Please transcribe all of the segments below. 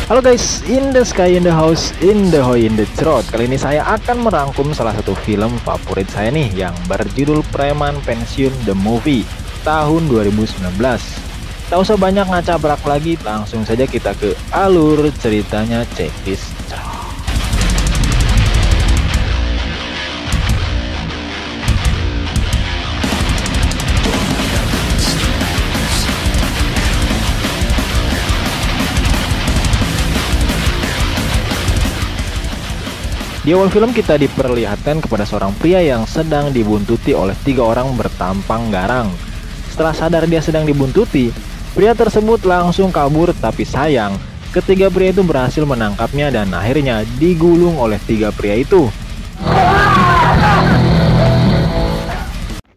Halo guys, in the sky, in the house, in the hoy, in the throat. Kali ini saya akan merangkum salah satu film favorit saya nih, yang berjudul Preman Pensiun The Movie tahun 2019. Tak usah banyak ngacabrak lagi, langsung saja kita ke alur ceritanya. Check this out. Di awal film kita diperlihatkan kepada seorang pria yang sedang dibuntuti oleh 3 orang bertampang garang. Setelah sadar dia sedang dibuntuti, pria tersebut langsung kabur, tapi sayang, ketiga pria itu berhasil menangkapnya dan akhirnya digulung oleh 3 pria itu.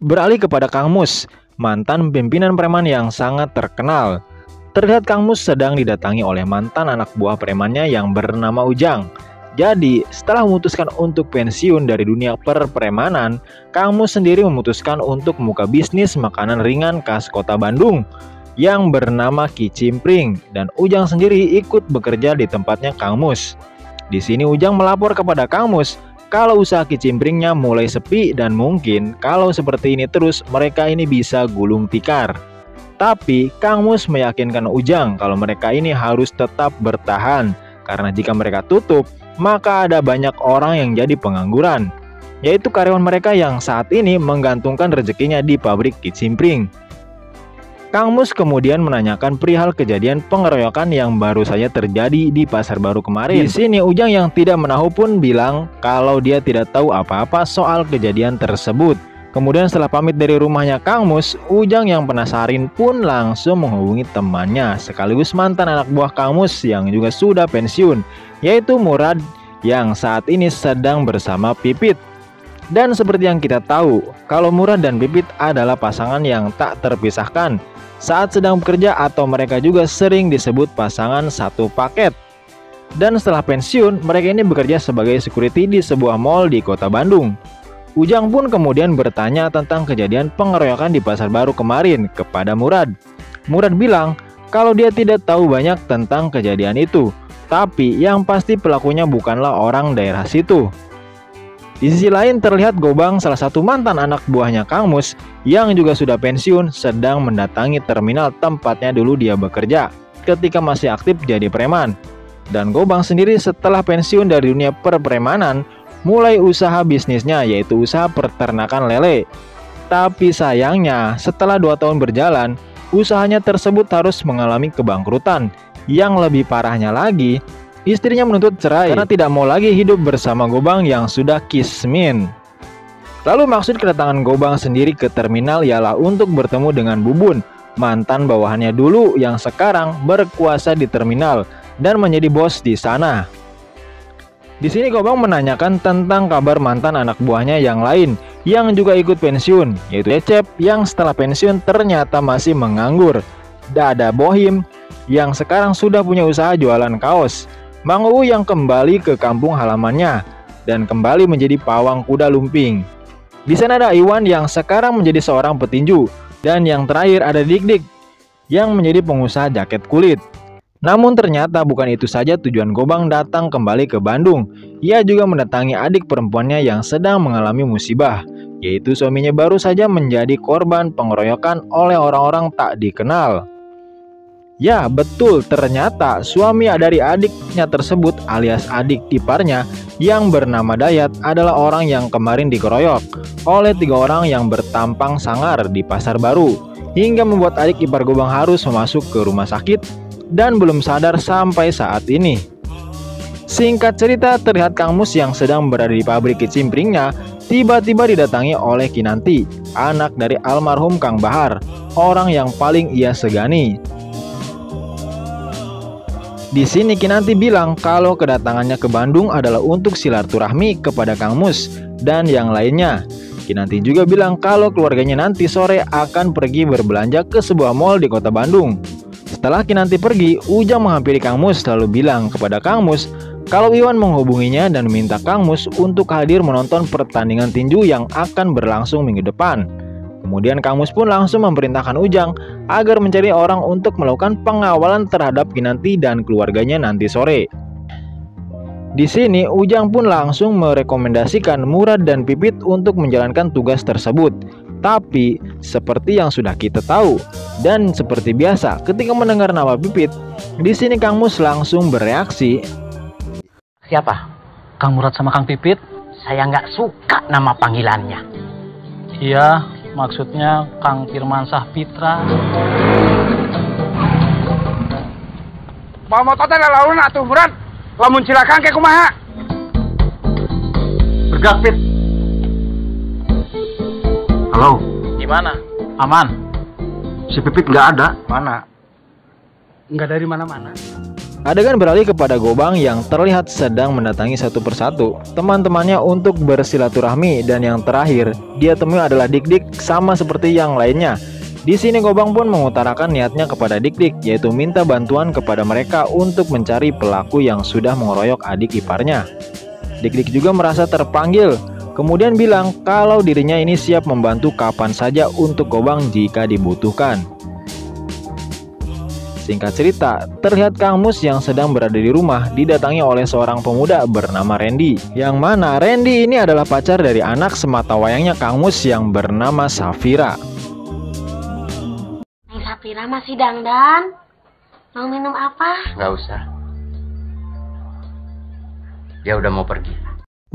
Beralih kepada Kang Mus, mantan pimpinan preman yang sangat terkenal. Terlihat Kang Mus sedang didatangi oleh mantan anak buah premannya yang bernama Ujang. Jadi, setelah memutuskan untuk pensiun dari dunia perpremanan, Kang Mus sendiri memutuskan untuk membuka bisnis makanan ringan khas kota Bandung yang bernama Kicimpring, dan Ujang sendiri ikut bekerja di tempatnya Kang Mus. Di sini Ujang melapor kepada Kang Mus kalau usaha Kicimpringnya mulai sepi dan mungkin kalau seperti ini terus mereka ini bisa gulung tikar. Tapi Kang Mus meyakinkan Ujang kalau mereka ini harus tetap bertahan, karena jika mereka tutup, maka ada banyak orang yang jadi pengangguran, yaitu karyawan mereka yang saat ini menggantungkan rezekinya di pabrik Kicimpring. Kang Mus kemudian menanyakan perihal kejadian pengeroyokan yang baru saja terjadi di Pasar Baru kemarin. Di sini Ujang yang tidak menahu pun bilang kalau dia tidak tahu apa-apa soal kejadian tersebut. Kemudian setelah pamit dari rumahnya Kang Mus, Ujang yang penasaran pun langsung menghubungi temannya sekaligus mantan anak buah Kang Mus yang juga sudah pensiun, yaitu Murad yang saat ini sedang bersama Pipit. Dan seperti yang kita tahu, kalau Murad dan Pipit adalah pasangan yang tak terpisahkan saat sedang bekerja, atau mereka juga sering disebut pasangan satu paket. Dan setelah pensiun, mereka ini bekerja sebagai security di sebuah mall di kota Bandung. Ujang pun kemudian bertanya tentang kejadian pengeroyokan di Pasar Baru kemarin kepada Murad. Murad bilang kalau dia tidak tahu banyak tentang kejadian itu, tapi yang pasti pelakunya bukanlah orang daerah situ. Di sisi lain terlihat Gobang, salah satu mantan anak buahnya Kang Mus yang juga sudah pensiun, sedang mendatangi terminal tempatnya dulu dia bekerja ketika masih aktif jadi preman. Dan Gobang sendiri setelah pensiun dari dunia perpremanan mulai usaha bisnisnya, yaitu usaha peternakan lele. Tapi sayangnya setelah 2 tahun berjalan, usahanya tersebut harus mengalami kebangkrutan. Yang lebih parahnya lagi, istrinya menuntut cerai karena tidak mau lagi hidup bersama Gobang yang sudah kismin. Lalu maksud kedatangan Gobang sendiri ke terminal ialah untuk bertemu dengan Bubun, mantan bawahannya dulu yang sekarang berkuasa di terminal dan menjadi bos di sana. Di sini Gobang menanyakan tentang kabar mantan anak buahnya yang lain yang juga ikut pensiun, yaitu Cecep yang setelah pensiun ternyata masih menganggur. Dada Bohim yang sekarang sudah punya usaha jualan kaos, Mang Uu yang kembali ke kampung halamannya dan kembali menjadi pawang kuda lumping. Di sana ada Iwan yang sekarang menjadi seorang petinju, dan yang terakhir ada Dik-Dik yang menjadi pengusaha jaket kulit. Namun ternyata bukan itu saja tujuan Gobang datang kembali ke Bandung. Ia juga mendatangi adik perempuannya yang sedang mengalami musibah, yaitu suaminya baru saja menjadi korban pengeroyokan oleh orang-orang tak dikenal. Ya betul, ternyata suami dari adiknya tersebut alias adik iparnya yang bernama Dayat adalah orang yang kemarin dikeroyok oleh 3 orang yang bertampang sangar di Pasar Baru, hingga membuat adik ipar Gobang harus masuk ke rumah sakit dan belum sadar sampai saat ini. Singkat cerita, terlihat Kang Mus yang sedang berada di pabrik Kicimpringnya tiba-tiba didatangi oleh Kinanti, anak dari almarhum Kang Bahar, orang yang paling ia segani. Di sini Kinanti bilang kalau kedatangannya ke Bandung adalah untuk silaturahmi kepada Kang Mus dan yang lainnya. Kinanti juga bilang kalau keluarganya nanti sore akan pergi berbelanja ke sebuah mall di kota Bandung. Setelah Kinanti pergi, Ujang menghampiri Kang Mus lalu bilang kepada Kang Mus kalau Iwan menghubunginya dan minta Kang Mus untuk hadir menonton pertandingan tinju yang akan berlangsung minggu depan. Kemudian Kang Mus pun langsung memerintahkan Ujang agar mencari orang untuk melakukan pengawalan terhadap Kinanti dan keluarganya nanti sore. Di sini Ujang pun langsung merekomendasikan Murad dan Pipit untuk menjalankan tugas tersebut. Tapi seperti yang sudah kita tahu dan seperti biasa ketika mendengar nama Pipit, di sini Kang Mus langsung bereaksi. Siapa? Kang Murad sama Kang Pipit? Saya nggak suka nama panggilannya. Iya, maksudnya Kang Firman Sahpitra. Mau motornya lalu atuh Murad. Lamun silakan ke kumaha. Bergerak, Pit. Halo. Gimana? Aman? Si Pipit nggak ada. Mana? Nggak dari mana-mana. Adegan beralih kepada Gobang yang terlihat sedang mendatangi satu persatu teman-temannya untuk bersilaturahmi, dan yang terakhir dia temui adalah Dik-Dik sama seperti yang lainnya. Di sini Gobang pun mengutarakan niatnya kepada Dik-Dik, yaitu minta bantuan kepada mereka untuk mencari pelaku yang sudah mengeroyok adik iparnya. Dik-Dik juga merasa terpanggil, kemudian bilang kalau dirinya ini siap membantu kapan saja untuk Gobang jika dibutuhkan. Singkat cerita, terlihat Kang Mus yang sedang berada di rumah didatangi oleh seorang pemuda bernama Randy. Yang mana Randy ini adalah pacar dari anak sematawayangnya Kang Mus yang bernama Safira. Safira masih dandan. Mau minum apa? Nggak usah. Dia udah mau pergi.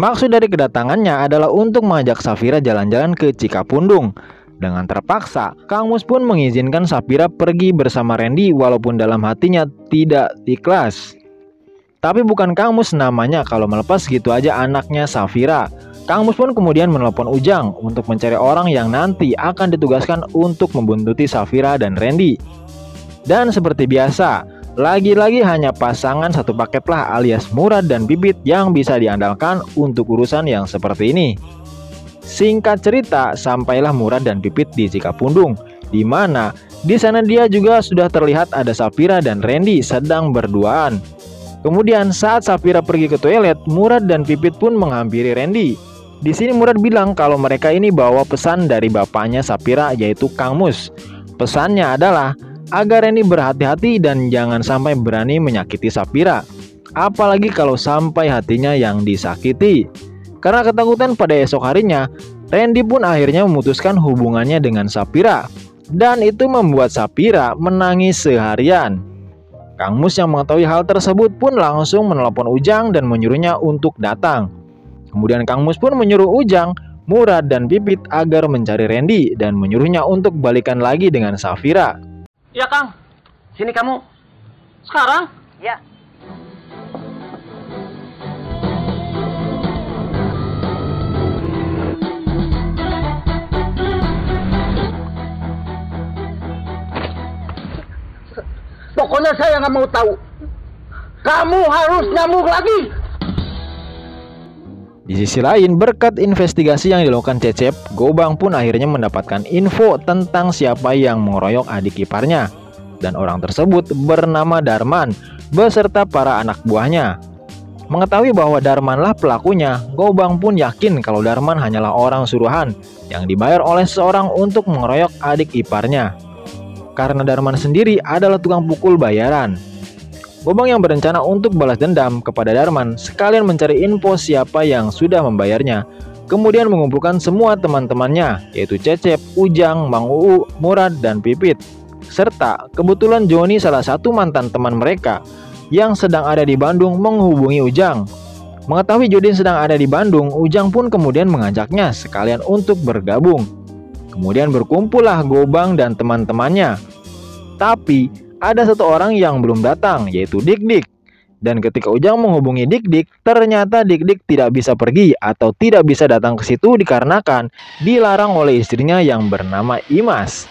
Maksud dari kedatangannya adalah untuk mengajak Safira jalan-jalan ke Cikapundung. Dengan terpaksa, Kang Mus pun mengizinkan Safira pergi bersama Randy walaupun dalam hatinya tidak ikhlas. Tapi bukan Kang Mus namanya kalau melepas gitu aja anaknya Safira. Kang Mus pun kemudian menelpon Ujang untuk mencari orang yang nanti akan ditugaskan untuk membuntuti Safira dan Randy. Dan seperti biasa, lagi-lagi hanya pasangan satu paket lah alias Murad dan Pipit yang bisa diandalkan untuk urusan yang seperti ini. Singkat cerita, sampailah Murad dan Pipit di Cikapundung, di mana di sana dia juga sudah terlihat ada Safira dan Randy sedang berduaan. Kemudian saat Safira pergi ke toilet, Murad dan Pipit pun menghampiri Randy. Di sini Murad bilang kalau mereka ini bawa pesan dari bapaknya Safira, yaitu Kang Mus. Pesannya adalah agar Randy berhati-hati dan jangan sampai berani menyakiti Safira, apalagi kalau sampai hatinya yang disakiti. Karena ketakutan pada esok harinya, Randy pun akhirnya memutuskan hubungannya dengan Safira, dan itu membuat Safira menangis seharian. Kang Mus yang mengetahui hal tersebut pun langsung menelpon Ujang dan menyuruhnya untuk datang. Kemudian Kang Mus pun menyuruh Ujang, Murad, dan Pipit agar mencari Randy dan menyuruhnya untuk balikan lagi dengan Safira. Ya Kang, sini kamu. Sekarang? Ya. Pokoknya saya nggak mau tahu. Kamu harus nyambung lagi. Di sisi lain, berkat investigasi yang dilakukan Cecep, Gobang pun akhirnya mendapatkan info tentang siapa yang mengeroyok adik iparnya. Dan orang tersebut bernama Darman, beserta para anak buahnya. Mengetahui bahwa Darmanlah pelakunya, Gobang pun yakin kalau Darman hanyalah orang suruhan yang dibayar oleh seseorang untuk mengeroyok adik iparnya. Karena Darman sendiri adalah tukang pukul bayaran. Gobang yang berencana untuk balas dendam kepada Darman sekalian mencari info siapa yang sudah membayarnya. Kemudian mengumpulkan semua teman-temannya, yaitu Cecep, Ujang, Mang Uu, Murad, dan Pipit. Serta kebetulan Joni, salah satu mantan teman mereka yang sedang ada di Bandung, menghubungi Ujang. Mengetahui Joni sedang ada di Bandung, Ujang pun kemudian mengajaknya sekalian untuk bergabung. Kemudian berkumpullah Gobang dan teman-temannya. Tapi ada satu orang yang belum datang, yaitu Dik-Dik. Dan ketika Ujang menghubungi Dik-Dik, ternyata Dik-Dik tidak bisa pergi atau tidak bisa datang ke situ dikarenakan dilarang oleh istrinya yang bernama Imas.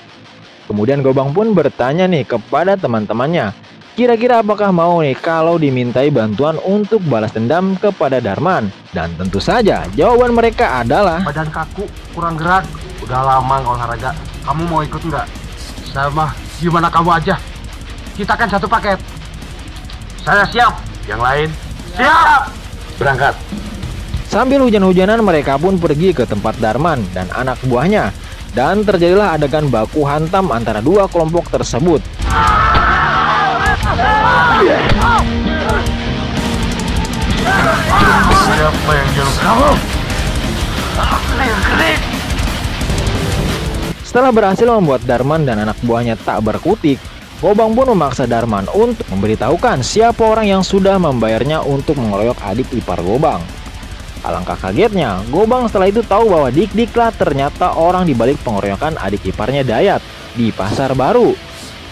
Kemudian Gobang pun bertanya nih kepada teman-temannya, kira-kira apakah mau nih kalau dimintai bantuan untuk balas dendam kepada Darman? Dan tentu saja jawaban mereka adalah, Badan kaku, kurang gerak, udah lama nggak olahraga. Kamu mau ikut nggak? Sama, gimana kamu aja? Kita kan satu paket. Saya siap. Yang lain siap. Berangkat. Sambil hujan-hujanan mereka pun pergi ke tempat Darman dan anak buahnya. dan terjadilah adegan baku hantam antara dua kelompok tersebut. Siapa yang jauh kamu? Setelah berhasil membuat Darman dan anak buahnya tak berkutik, Gobang pun memaksa Darman untuk memberitahukan siapa orang yang sudah membayarnya untuk mengeroyok adik ipar Gobang. Alangkah kagetnya, Gobang setelah itu tahu bahwa Dik-Diklah ternyata orang dibalik pengeroyokan adik iparnya Dayat di Pasar Baru.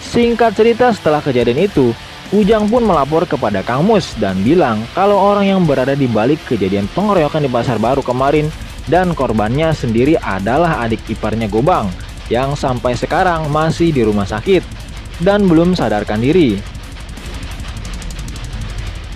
Singkat cerita, setelah kejadian itu, Ujang pun melapor kepada Kang Mus dan bilang kalau orang yang berada di balik kejadian pengeroyokan di Pasar Baru kemarin dan korbannya sendiri adalah adik iparnya Gobang yang sampai sekarang masih di rumah sakit dan belum sadarkan diri.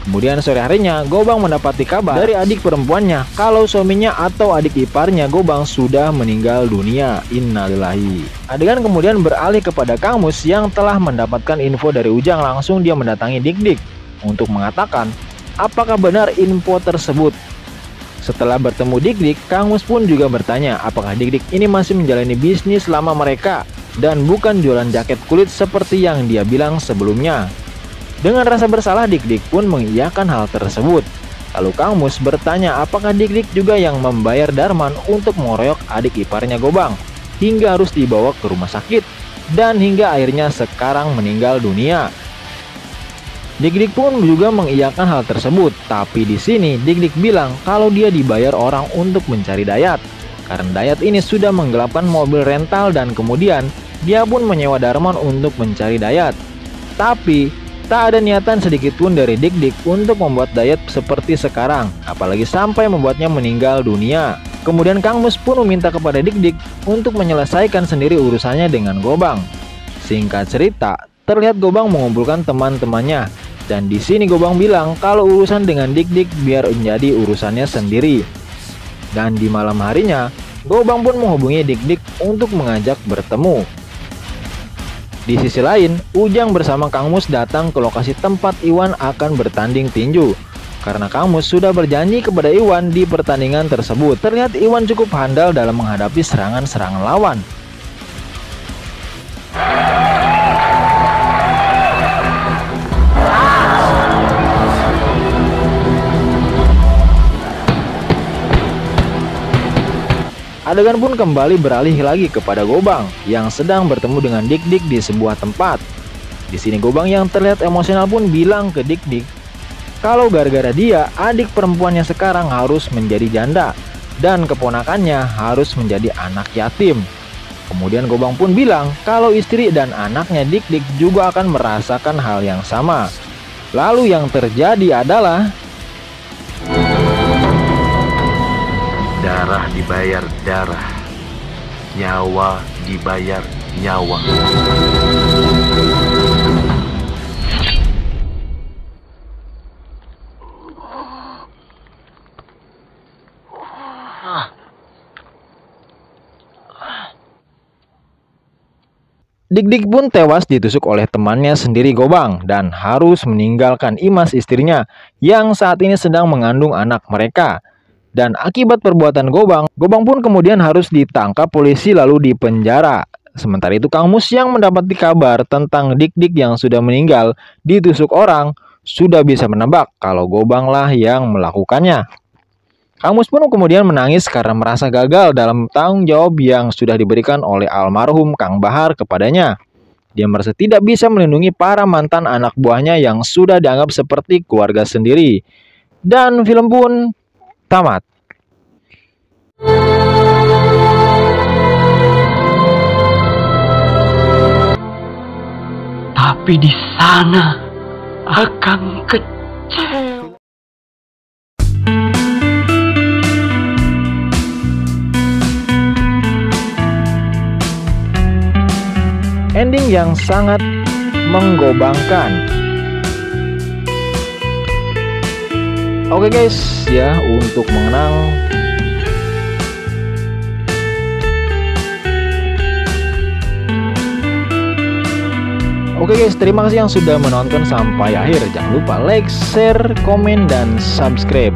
Kemudian sore harinya, Gobang mendapati kabar dari adik perempuannya kalau suaminya atau adik iparnya Gobang sudah meninggal dunia. Innalillahi. Adegan kemudian beralih kepada Kang Mus yang telah mendapatkan info dari Ujang. Langsung dia mendatangi Dik-Dik untuk mengatakan apakah benar info tersebut. Setelah bertemu Dik-Dik, Kang Mus pun juga bertanya apakah Dik-Dik ini masih menjalani bisnis lama mereka dan bukan jualan jaket kulit seperti yang dia bilang sebelumnya. Dengan rasa bersalah, Dik-Dik pun mengiyakan hal tersebut. Lalu Kang Mus bertanya apakah Dik-Dik juga yang membayar Darman untuk mengeroyok adik iparnya Gobang hingga harus dibawa ke rumah sakit dan hingga akhirnya sekarang meninggal dunia. Dik-Dik pun juga mengiyakan hal tersebut, tapi di sini Dik-Dik bilang kalau dia dibayar orang untuk mencari Dayat. Karena Dayat ini sudah menggelapkan mobil rental dan kemudian dia pun menyewa Darman untuk mencari Dayat. Tapi tak ada niatan sedikit pun dari Dik-Dik untuk membuat Dayat seperti sekarang, apalagi sampai membuatnya meninggal dunia. Kemudian Kang Mus pun meminta kepada Dik-Dik untuk menyelesaikan sendiri urusannya dengan Gobang. Singkat cerita, terlihat Gobang mengumpulkan teman-temannya. Dan di sini Gobang bilang kalau urusan dengan Dik-Dik biar menjadi urusannya sendiri. Dan di malam harinya, Gobang pun menghubungi Dik-Dik untuk mengajak bertemu. Di sisi lain, Ujang bersama Kang Mus datang ke lokasi tempat Iwan akan bertanding tinju. Karena Kang Mus sudah berjanji kepada Iwan di pertandingan tersebut. Terlihat Iwan cukup handal dalam menghadapi serangan-serangan lawan. Adegan pun kembali beralih lagi kepada Gobang yang sedang bertemu dengan Dik-Dik di sebuah tempat. Di sini Gobang yang terlihat emosional pun bilang ke Dik-Dik kalau gara-gara dia adik perempuannya sekarang harus menjadi janda dan keponakannya harus menjadi anak yatim. Kemudian Gobang pun bilang kalau istri dan anaknya Dik-Dik juga akan merasakan hal yang sama. Lalu yang terjadi adalah darah dibayar darah, nyawa dibayar nyawa. Dik-Dik pun tewas ditusuk oleh temannya sendiri Gobang dan harus meninggalkan Imas istrinya yang saat ini sedang mengandung anak mereka. Dan akibat perbuatan Gobang pun kemudian harus ditangkap polisi lalu dipenjara. Sementara itu Kang Mus yang mendapati kabar tentang Dik-Dik yang sudah meninggal ditusuk orang sudah bisa menebak kalau Gobanglah yang melakukannya. Kang Mus pun kemudian menangis karena merasa gagal dalam tanggung jawab yang sudah diberikan oleh almarhum Kang Bahar kepadanya. Dia merasa tidak bisa melindungi para mantan anak buahnya yang sudah dianggap seperti keluarga sendiri. Dan film pun tamat. Tapi di sana akan kecewa. Ending yang sangat menggobangkan. Oke guys, ya untuk mengenang Oke guys, terima kasih yang sudah menonton sampai akhir. Jangan lupa like, share, komen, dan subscribe.